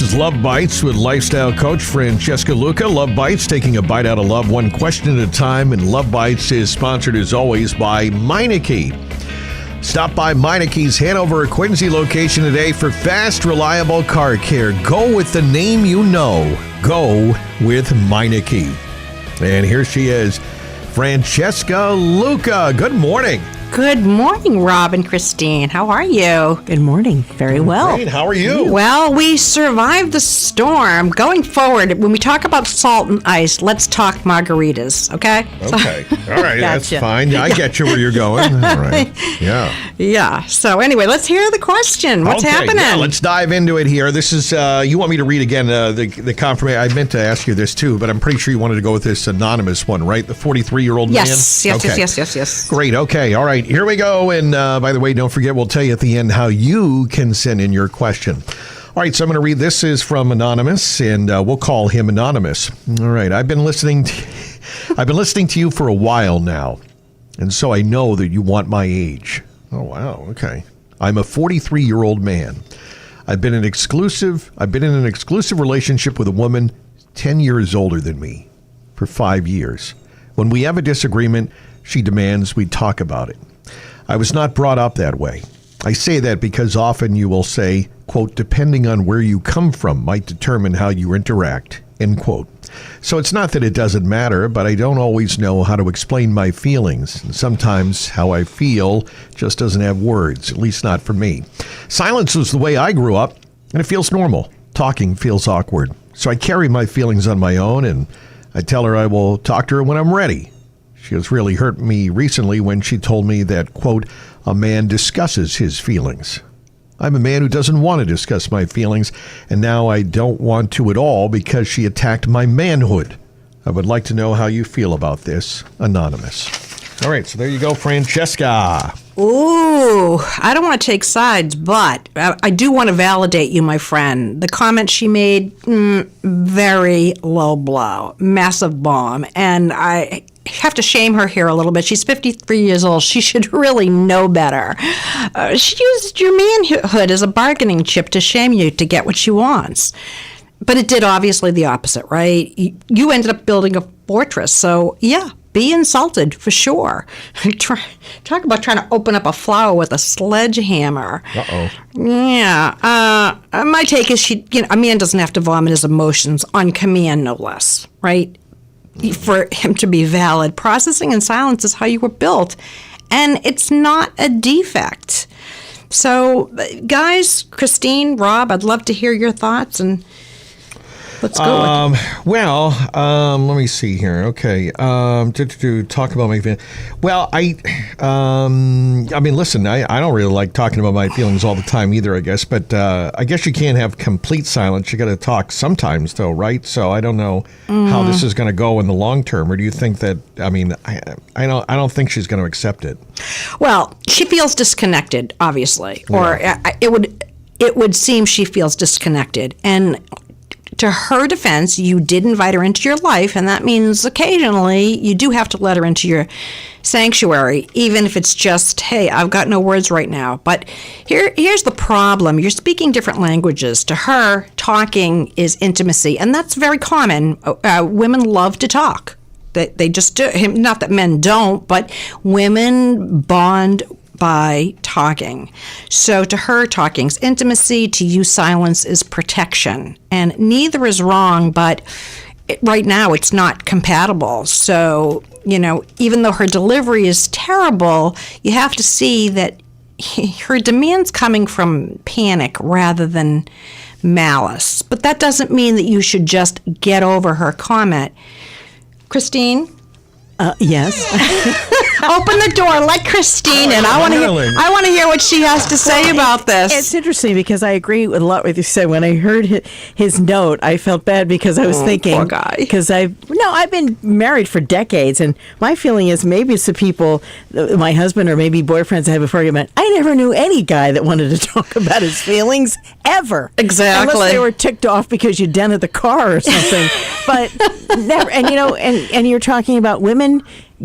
is Love Bites with lifestyle coach Francesca Luca. Love Bites, taking a bite out of love one question at a time. And Love Bites is sponsored as always by Meineke. Stop by Meineke's Hanover or Quincy location today for fast, reliable car care. Go with the name you know. Go with Meineke. And here she is, Francesca Luca. Good morning. Good morning, Rob and Christine. How are you? Good morning. Very well. Great. How are you? Well, we survived the storm. Going forward, when we talk about salt and ice, let's talk margaritas, okay? Okay. All right. That's Gotcha. fine. I get you where you're going. All right. Yeah. Yeah. So anyway, let's hear the question. What's happening? Yeah, let's dive into it here. This is, you want me to read again the confirmation? I meant to ask you this too, but I'm pretty sure you wanted to go with this anonymous one, right? The 43-year-old man? Yes. Yes. Great. Okay. All right. Here we go. And by the way, don't forget, we'll tell you at the end how you can send in your question. All right. So I'm going to read. This is from Anonymous, and we'll call him Anonymous. All right. I've been listening to you for a while now, and so I know that you want my age. Oh, wow. Okay. I'm a 43-year-old man. I've been in an exclusive relationship with a woman 10 years older than me for 5 years. When we have a disagreement, she demands we talk about it. I was not brought up that way. I say that because often you will say, quote, depending on where you come from might determine how you interact, end quote. So it's not that it doesn't matter, but I don't always know how to explain my feelings. And sometimes how I feel just doesn't have words, at least not for me. Silence was the way I grew up, and it feels normal. Talking feels awkward. So I carry my feelings on my own, and I tell her I will talk to her when I'm ready. She has really hurt me recently when she told me that, quote, a man discusses his feelings. I'm a man who doesn't want to discuss my feelings, and now I don't want to at all because she attacked my manhood. I would like to know how you feel about this. Anonymous. All right, so there you go, Francesca. Ooh, I don't want to take sides, but I do want to validate you, my friend. The comment she made, very low blow, massive bomb, and I have to shame her here a little bit. She's 53 years old. She should really know better. She used your manhood as a bargaining chip to shame you to get what she wants. But it did obviously the opposite, right? You ended up building a fortress. So, yeah, be insulted for sure. Talk about trying to open up a flower with a sledgehammer. Uh-oh. Yeah. My take is a man doesn't have to vomit his emotions on command, no less, right? For him to be valid. Processing in silence is how you were built, and it's not a defect. So, guys, Christine, Rob, I'd love to hear your thoughts, and let's go. Let me see here. Okay, to talk about my feelings. Well, I mean, listen, I don't really like talking about my feelings all the time either, I guess. But I guess you can't have complete silence. You got to talk sometimes, though, right? So I don't know how this is going to go in the long term. Or do you think that? I mean, I don't think she's going to accept it. Well, she feels disconnected, obviously, or it would seem she feels disconnected, and to her defense, you did invite her into your life, and that means occasionally you do have to let her into your sanctuary, even if it's just, hey, I've got no words right now. But here's the problem. You're speaking different languages. To her, talking is intimacy, and that's very common. Women love to talk. They just do. Not that men don't, but women bond by talking. So to her, talking's intimacy. To you, silence is protection. And neither is wrong, but right now it's not compatible. So, even though her delivery is terrible, you have to see that her demand's coming from panic rather than malice. But that doesn't mean that you should just get over her comment. Christine? Yes. Open the door, let Christine in. I want to hear what she has to say about this. It's interesting because I agree with a lot with you said. When I heard his note, I felt bad because I was thinking, poor guy. Because I've been married for decades, and my feeling is maybe it's the people, my husband or maybe boyfriends I had before, I never knew any guy that wanted to talk about his feelings ever. Exactly. Unless they were ticked off because you dented the car or something. But never. And and you're talking about women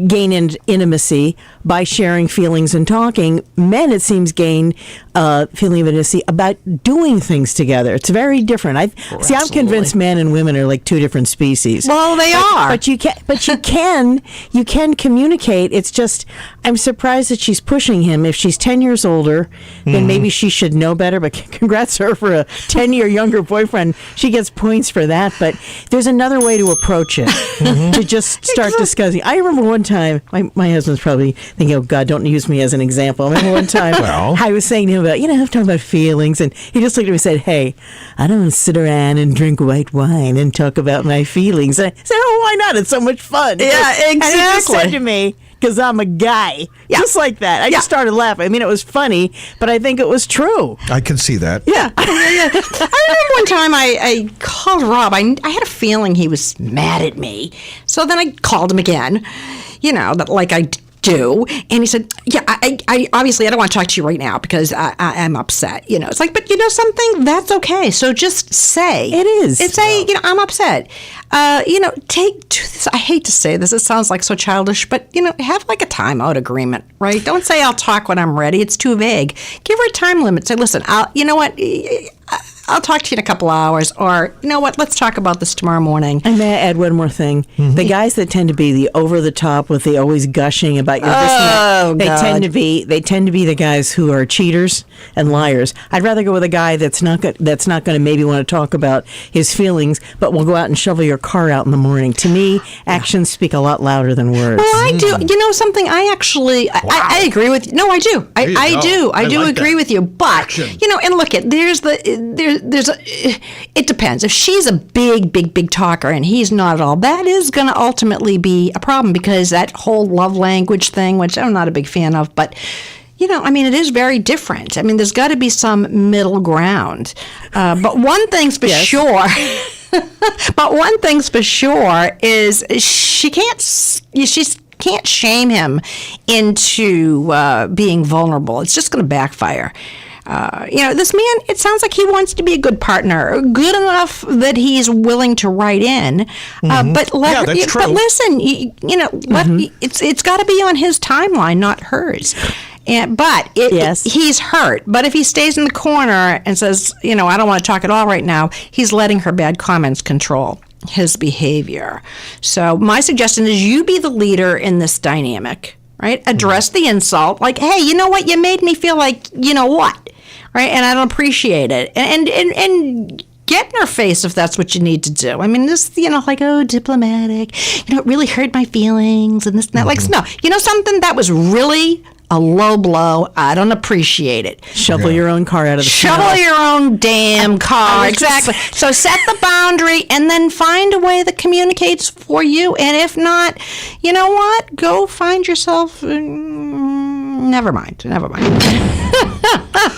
gain intimacy, by sharing feelings and talking. Men, it seems, gain feeling of intimacy about doing things together. It's very different. I'm convinced men and women are like two different species. Well, they are. But you can communicate. It's just, I'm surprised that she's pushing him. If she's 10 years older, then maybe she should know better. But congrats to her for a 10-year younger boyfriend. She gets points for that. But there's another way to approach it, to just start discussing. I remember one time, my husband's probably thinking, oh, God, don't use me as an example. I remember one time I was saying to him about, I'm talking about feelings. And he just looked at me and said, hey, I don't want to sit around and drink white wine and talk about my feelings. And I said, oh, why not? It's so much fun. Yeah, exactly. And he just said to me, because I'm a guy. Yeah. Just like that. I just started laughing. I mean, it was funny, but I think it was true. I can see that. Yeah. I remember one time I called Rob. I had a feeling he was mad at me. So then I called him again, like I do. And he said, yeah, I obviously I don't want to talk to you right now because I'm upset. It's like, but something, that's okay. So just say. It is. It's I'm upset. Take this. I hate to say this. It sounds like so childish, but have like a timeout agreement, right? Don't say I'll talk when I'm ready. It's too vague. Give her a time limit. Say, listen, I'll talk to you in a couple hours, or you know what? Let's talk about this tomorrow morning. And may I add one more thing? Mm-hmm. The guys that tend to be the over the top with the always gushing about your this and that, they tend to be the guys who are cheaters and liars. I'd rather go with a guy that's not going to maybe want to talk about his feelings, but will go out and shovel your car out in the morning. To me, actions speak a lot louder than words. Well, I do. Something. I actually, I agree with you. No, I do. I do. I do agree with you. But and look at it depends. If she's a big talker and he's not at all, that is going to ultimately be a problem, because that whole love language thing, which I'm not a big fan of, but it is very different. I mean, there's got to be some middle ground. But one thing's for sure. But one thing's for sure is she can't shame him into being vulnerable. It's just going to backfire. This man, it sounds like he wants to be a good partner, good enough that he's willing to write in. But listen, it's got to be on his timeline, not hers. He's hurt. But if he stays in the corner and says, I don't want to talk at all right now, he's letting her bad comments control his behavior. So my suggestion is you be the leader in this dynamic, right? Address the insult, like, hey, you know what? You made me feel like, what? Right? And I don't appreciate it. And get in her face if that's what you need to do. I mean, this, diplomatic, it really hurt my feelings and this and that. Like, no, something that was really a low blow. I don't appreciate it. Shovel your own car out of the Shovel your own damn car. Exactly. So set the boundary and then find a way that communicates for you. And if not, you know what? Go find yourself. Never mind.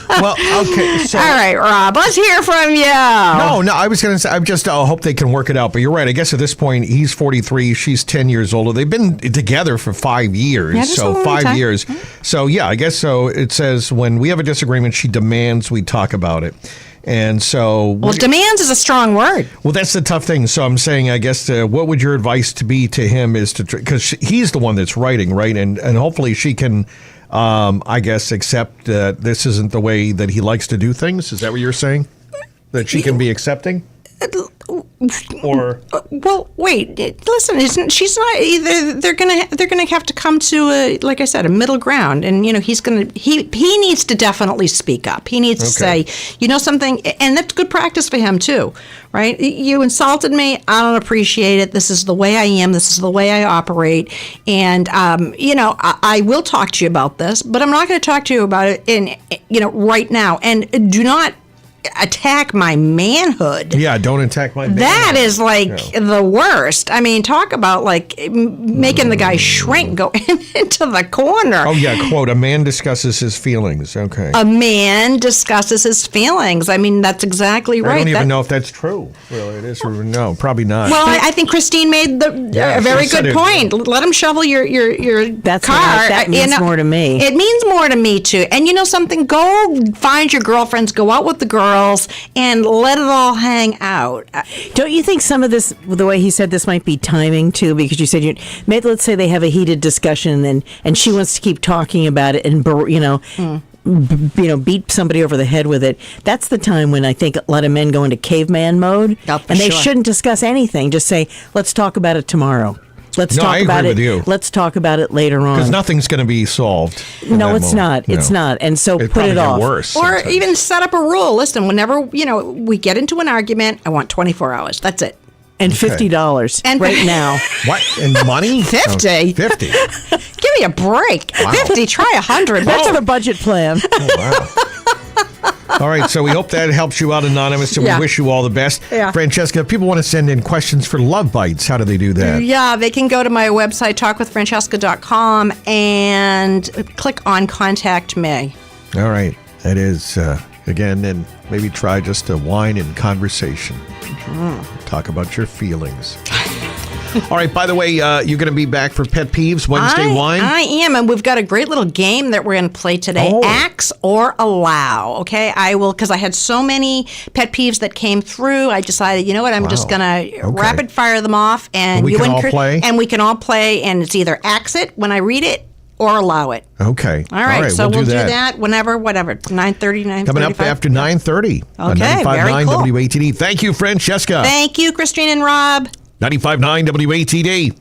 Well, okay. So, all right, Rob, let's hear from you. No, I was going to say, I hope they can work it out. But you're right. I guess at this point, he's 43, she's 10 years older. They've been together for 5 years. Yeah, so 5 years. So, yeah, I guess so. It says when we have a disagreement, she demands we talk about it. And so... Well, demands is a strong word. Well, that's the tough thing. So I'm saying, I guess, what would your advice to be to him is to... Because he's the one that's writing, right? And hopefully she can... I guess, accept that this isn't the way that he likes to do things? Is that what you're saying? That she can be accepting? Or well, wait. Listen, she's not either. They're gonna have to come to like I said, a middle ground, and he needs to definitely speak up. He needs to say, something, and that's good practice for him too, right? You insulted me. I don't appreciate it. This is the way I am. This is the way I operate, and I will talk to you about this, but I'm not going to talk to you about it right now. And do not attack my manhood. Yeah, don't attack my manhood. That is the worst. I mean, talk about making the guy shrink, go into the corner. Oh, yeah, quote, a man discusses his feelings. Okay. A man discusses his feelings. I mean, that's exactly right. I don't even know if that's true. Really, it is. No, probably not. Well, I think Christine made a very good point. Let him shovel your that's car. That means more to me. It means more to me, too. And something? Go find your girlfriends. Go out with the girls. girls, and let it all hang out. Don't you think some of this, the way he said this, might be timing too? Because you said, maybe let's say they have a heated discussion, and she wants to keep talking about it, and beat somebody over the head with it. That's the time when I think a lot of men go into caveman mode, and they shouldn't discuss anything. Just say, let's talk about it tomorrow. Let's talk about it. With you. Let's talk about it later on. Because nothing's going to be solved. No, it's not. It's not. And so put it off. Worse or sometimes. even set up a rule. Listen, whenever we get into an argument, I want 24 hours. That's it. And $50 And right now. What? And money? 50? Oh, 50. Give me a break. Wow. 50. Try 100. That's the budget plan. Oh, wow. All right, so we hope that helps you out, Anonymous, and we wish you all the best. Yeah. Francesca, if people want to send in questions for Love Bites, how do they do that? Yeah, they can go to my website, talkwithfrancesca.com, and click on Contact Me. All right, that is, again, and maybe try just a wine and conversation. Talk about your feelings. All right, by the way, you're going to be back for Pet Peeves Wednesday wine? I am, and we've got a great little game that we're going to play today. Oh. Axe or allow, okay? I will, because I had so many pet peeves that came through, I decided, you know what, I'm just going to rapid fire them off. And we can all play? And we can all play, and it's either axe it when I read it or allow it. Okay. All right, so we'll do that whenever, whatever, 9:30, 9:35. Coming up after 9:30 on Okay, very 95.9 cool. WATD. Thank you, Francesca. Thank you, Christine and Rob. 95.9 WATD.